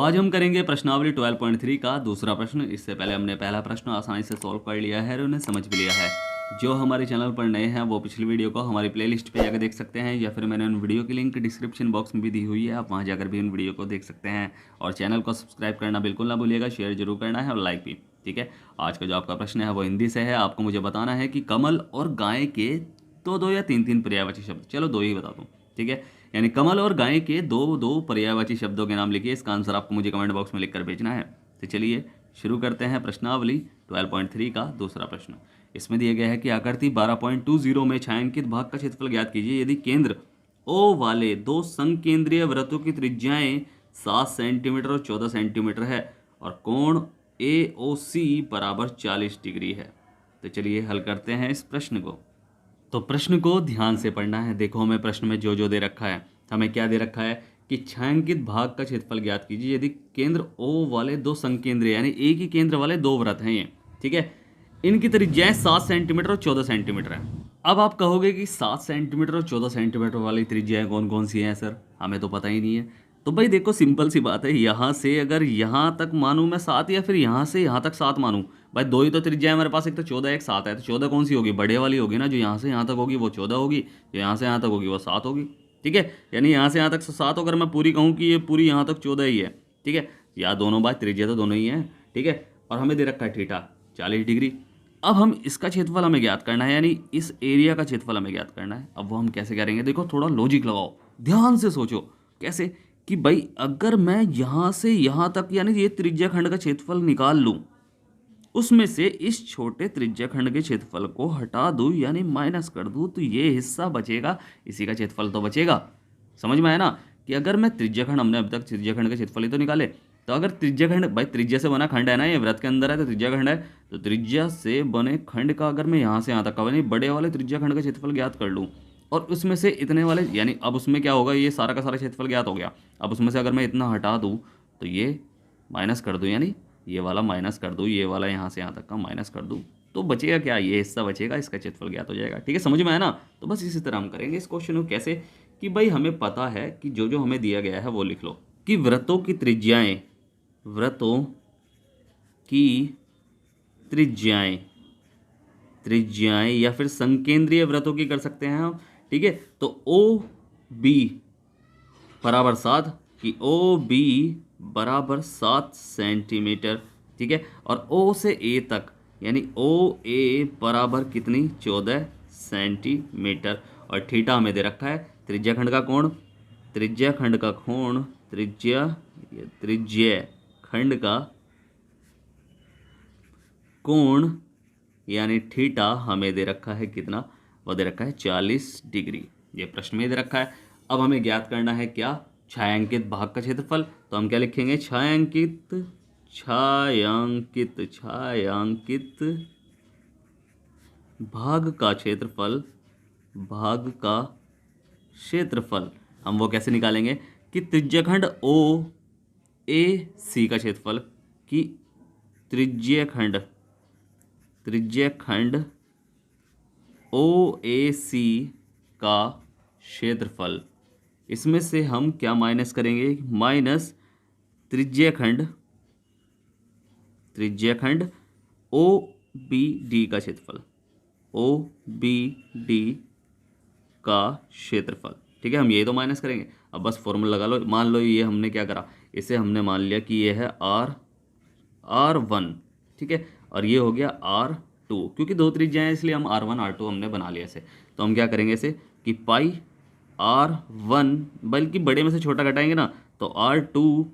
आज हम करेंगे प्रश्नावली 12.3 का दूसरा प्रश्न। इससे पहले हमने पहला प्रश्न आसानी से सॉल्व कर लिया है और उन्हें समझ भी लिया है। जो हमारे चैनल पर नए हैं वो पिछली वीडियो को हमारी प्लेलिस्ट पे जाकर देख सकते हैं, या फिर मैंने उन वीडियो की लिंक डिस्क्रिप्शन बॉक्स में भी दी हुई है, आप वहाँ जाकर भी उन वीडियो को देख सकते हैं। और चैनल को सब्सक्राइब करना बिल्कुल ना भूलिएगा, शेयर जरूर करना है और लाइक भी। ठीक है, आज का जो आपका प्रश्न है वो हिंदी से है। आपको मुझे बताना है कि कमल और गाय के दो या तीन पर्यायवाची शब्द, चलो दो ही बता दूँ। ठीक है, यानी कमल और गाय के दो पर्यायवाची शब्दों के नाम लिखिए। इसका आंसर आपको मुझे कमेंट बॉक्स में लिखकर भेजना है। तो चलिए शुरू करते हैं प्रश्नावली 12.3 का दूसरा प्रश्न। इसमें दिया गया है कि आकृति 12.20 में छायांकित भाग का क्षेत्रफल ज्ञात कीजिए यदि केंद्र ओ वाले दो संकेंद्रीय वृत्तों की त्रिज्याएं 7 सेंटीमीटर और 14 सेंटीमीटर है और कोण AOC बराबर 40 डिग्री है। तो चलिए हल करते हैं इस प्रश्न को। तो प्रश्न को ध्यान से पढ़ना है। देखो हमें प्रश्न में जो दे रखा है, हमें क्या दे रखा है कि छायांकित भाग का क्षेत्रफल ज्ञात कीजिए यदि केंद्र O वाले दो संकेंद्रीय यानी एक ही केंद्र वाले दो वृत्त हैं ये। ठीक है, इनकी त्रिज्याएं 7 सेंटीमीटर और 14 सेंटीमीटर है। अब आप कहोगे कि 7 सेंटीमीटर और 14 सेंटीमीटर वाली त्रिज्याएं कौन कौन सी हैं सर, हमें तो पता ही नहीं है। तो भाई देखो सिंपल सी बात है, यहाँ से अगर यहाँ तक मानूँ मैं 7 या फिर यहाँ से यहाँ तक 7 मानूँ, भाई दो ही तो त्रिज्या है मेरे पास, एक तो 14 एक 7 है। तो 14 कौन सी होगी, बड़े वाली होगी ना, जो यहाँ से यहाँ तक होगी वो 14 होगी, जो यहाँ से यहाँ तक होगी वो 7 होगी। ठीक है, यानी यहाँ से यहाँ तक 7 होकर मैं पूरी कहूँ कि ये पूरी यहाँ तक 14 ही है। ठीक है, या दोनों बात त्रिज्या तो दोनों ही है। ठीक है, और हमें दे रखा है थीटा 40 डिग्री। अब हम इसका क्षेत्रफल हमें ज्ञात करना है, यानी इस एरिया का क्षेत्रफल हमें ज्ञात करना है। अब वो हम कैसे करेंगे, देखो थोड़ा लॉजिक लगाओ, ध्यान से सोचो कैसे कि भाई अगर मैं यहाँ से यहाँ तक यानी ये त्रिज्या खंड का क्षेत्रफल निकाल लूँ, उसमें से इस छोटे त्रिज्या खंड के क्षेत्रफल को हटा दूँ यानी माइनस कर दूँ, तो ये हिस्सा बचेगा, इसी का क्षेत्रफल तो बचेगा। समझ में आया ना कि अगर मैं त्रिज्या खंड, हमने अब तक त्रिज्या खंड का क्षेत्रफल ही तो निकाले, तो अगर त्रिज्या खंड, भाई त्रिज्या से बना खंड है ना, ये वृत्त के अंदर है तो त्रिज्या खंड है, तो त्रिज्या से बने खंड का अगर मैं यहाँ से यहाँ तक का यानी बड़े वाले त्रिज्या खंड का क्षेत्रफल ज्ञात कर लूँ और उसमें से इतने वाले, यानी अब उसमें क्या होगा, ये सारा का सारा क्षेत्रफल ज्ञात हो गया। अब उसमें से अगर मैं इतना हटा दूँ तो ये माइनस कर दूँ, यानी ये वाला माइनस कर दूँ, ये वाला यहाँ से यहाँ तक का माइनस कर दूँ, तो बचेगा क्या, ये हिस्सा बचेगा, इसका क्षेत्रफल ज्ञात हो जाएगा। ठीक है, समझ में आया ना। तो बस इसी तरह हम करेंगे इस क्वेश्चन को। कैसे कि भाई हमें पता है कि जो हमें दिया गया है वो लिख लो कि वृत्तों की त्रिज्याएं या फिर संकेंद्रीय वृत्तों की कर सकते हैं हम। ठीक है, तो OB बराबर 7 कि OB बराबर 7 सेंटीमीटर। ठीक है, और O से A तक यानी OA बराबर कितनी, 14 सेंटीमीटर। और थीटा हमें दे रखा है त्रिज्या खंड का कोण, त्रिज्या खंड का कोण यानी थीटा हमें दे रखा है कितना, वो दे रखा है 40 डिग्री। ये प्रश्न में दे रखा है। अब हमें ज्ञात करना है क्या, छायांकित भाग का क्षेत्रफल। तो हम क्या लिखेंगे, छायांकित भाग का क्षेत्रफल हम वो कैसे निकालेंगे कि त्रिज्याखंड OAC का क्षेत्रफल कि त्रिज्याखंड OAC का क्षेत्रफल, इसमें से हम क्या माइनस करेंगे, माइनस त्रिज्याखंड OBD का क्षेत्रफल, OBD का क्षेत्रफल। ठीक है, हम ये तो माइनस करेंगे। अब बस फॉर्मूला लगा लो। मान लो ये हमने क्या करा, इसे हमने मान लिया कि ये है R1। ठीक है, और ये हो गया R2, क्योंकि दो त्रिज्याएं हैं इसलिए हम R1 R2 हमने बना लिया इसे। तो हम क्या करेंगे इसे कि पाई R1, बल्कि बड़े में से छोटा घटाएंगे ना, तो R2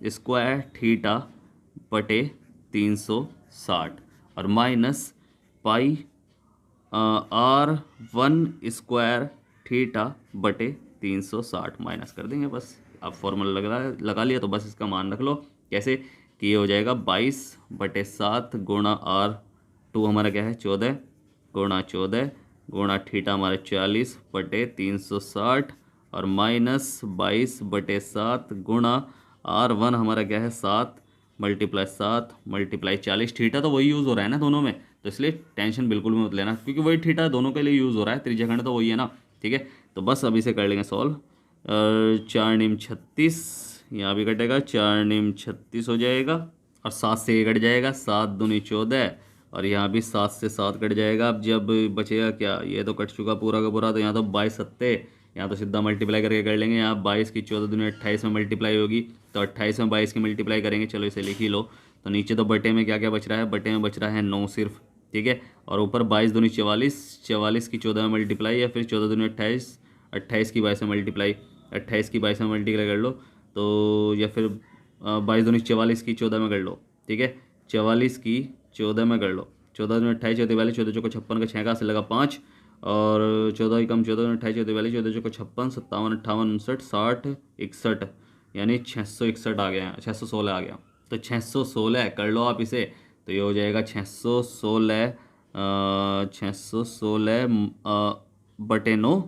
स्क्वायर थीटा बटे 360 और minus pi R1 square theta बटे 360 माइनस कर देंगे बस। अब फॉर्मूला लगा लिया तो बस इसका मान रख लो। कैसे कि ये हो जाएगा 22/7 गुणा R2 हमारा क्या है 14 गुणा थीटा हमारा 40/360 और माइनस 22/7 गुणा R1 हमारा क्या है 7 × 40। थीटा तो वही यूज़ हो रहा है ना दोनों में, तो इसलिए टेंशन बिल्कुल भी मत लेना, क्योंकि वही थीटा दोनों के लिए यूज़ हो रहा है, त्रिज्याखंड तो वही है ना। ठीक है, तो बस अब इसे कर लेंगे सॉल्व। 4 × 36 यहाँ भी कटेगा, 4 निम 36 हो जाएगा, और 7 से ये कट जाएगा, 7 दूनी 14, और यहाँ भी 7 से 7 कट जाएगा। अब जब बचेगा क्या, ये तो कट चुका पूरा का पूरा, तो यहाँ तो 22 सत्ते, यहाँ तो सीधा मल्टीप्लाई करके कर लेंगे। यहाँ 22 की 14 दूनी 28 में मल्टीप्लाई होगी, तो 28 में 22 की मल्टीप्लाई करेंगे। चलो इसे लिख ही लो। तो नीचे तो बटे में क्या क्या बच रहा है, बटे में बच रहा है 9 सिर्फ, ठीक है। और ऊपर 22 दूनी 44, 44 की 14 में मल्टीप्लाई, या फिर 14 दूनी 28, 28 की 22 में मल्टीप्लाई, 28 की 22 में मल्टीप्लाई कर लो तो, या फिर 22 दूनी 44 की 14 में कर लो, ठीक है। 44 की 14 में कर लो, 14 दूनी 28, 14 42, 14 चौको 56 का 6 का से लगा 5, और 14 कम 14 दूनी 28, 14 42, 14 चौको 56, 57, 58, 59, 60, 61, यानी 661 आ गया, 616 आ गया। तो 616 कर लो आप इसे, तो ये हो जाएगा 616, 616 बटे 9,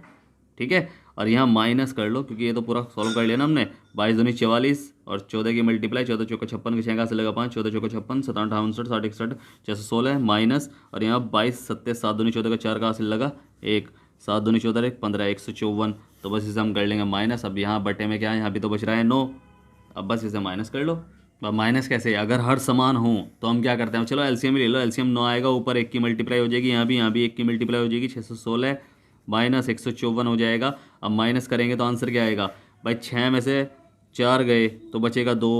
ठीक है। और यहाँ माइनस कर लो, क्योंकि ये तो पूरा सॉल्व कर लिया ना हमने। 22 दूनी 44, और 14 की मल्टीप्लाई, 14 चौको 56 के 6 का से लगा 5, 14 चौको 56, 57, 58, 60, 61, 616 माइनस, और यहाँ 22 सत्ते 7 दूनी 14 का 4 का से लगा 1, 7 दूनी 14 1 15, 154। तो बस इसे हम कर लेंगे माइनस। अब यहाँ बटे में क्या है, यहाँ भी तो बच रहा है 9, अब बस इसे माइनस कर लो। अब माइनस कैसे, अगर हर समान हो तो हम क्या करते हैं, चलो एलसीएम ही ले लो। एलसीएम 9 आएगा, ऊपर 1 की मल्टीप्लाई हो जाएगी, यहाँ भी 1 की मल्टीप्लाई हो जाएगी, 616 माइनस 154 हो जाएगा। अब माइनस करेंगे तो आंसर क्या आएगा भाई, 6 में से 4 गए तो बचेगा 2,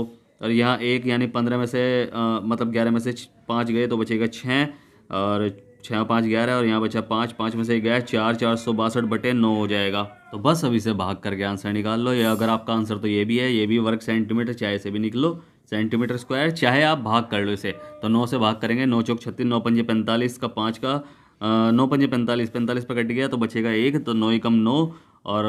और यहाँ 1 यानी 15 में से मतलब 11 में से 5 गए तो बचेगा 6, और 6 5 11, और यहाँ बचा 5, 5 में से गया 4, 462 बटे 9 हो जाएगा। तो बस अभी से भाग करके आंसर निकाल लो। या अगर आपका आंसर तो ये भी है, ये भी वर्ग सेंटीमीटर, चाहे इसे भी निकलो सेंटीमीटर स्क्वायर, चाहे आप भाग कर लो इसे। तो 9 से भाग करेंगे, 9 चौक 36, 9 पंजे 45 का 5 का 9 पंजे 45, 45 पर कट गया तो बचेगा 1, तो 9 कम 9, और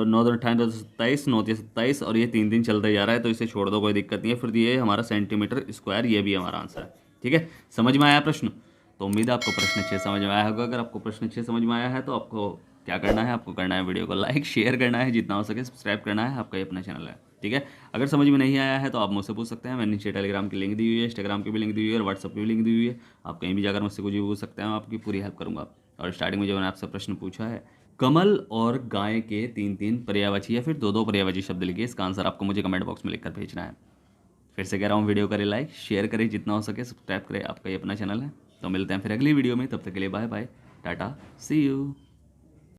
9 2 28 27, 9 27, और ये 3 दिन चलता जा रहा है, तो इसे छोड़ दो, कोई दिक्कत नहीं है। फिर ये हमारा सेंटीमीटर स्क्वायर, ये भी हमारा आंसर है, ठीक है। समझ में आया प्रश्न? तो उम्मीद है आपको प्रश्न अच्छे समझ में आया होगा। अगर आपको प्रश्न अच्छे समझ में आया है तो आपको क्या करना है, आपको करना है वीडियो को लाइक शेयर करना है, जितना हो सके सब्सक्राइब करना है, आपका ये अपना चैनल है, ठीक है। अगर समझ में नहीं आया है तो आप मुझसे पूछ सकते हैं, मैंने नीचे टेलीग्राम की लिंक दी हुई है, इंस्टाग्राम की भी लिंक दी हुई है, और व्हाट्सअप की भी लिंक दी हुई है। आप कहीं भी जाकर मुझसे कुछ भी पूछ सकते हैं, मैं आपकी पूरी हेल्प करूँगा। और स्टार्टिंग में जो मैंने आपसे प्रश्न पूछा है, कमल और गाय के 3-3 पर्यायवाची या फिर 2-2 पर्यायवाची शब्द लिखिए, इसका आंसर आपको मुझे कमेंट बॉक्स में लिखकर भेजना है। फिर से कह रहा हूँ, वीडियो करें लाइक, शेयर करें, जितना हो सके सब्सक्राइब करें, आपका ये अपना चैनल है। तो मिलते हैं फिर अगली वीडियो में, तब तक के लिए bye bye, tata, see you.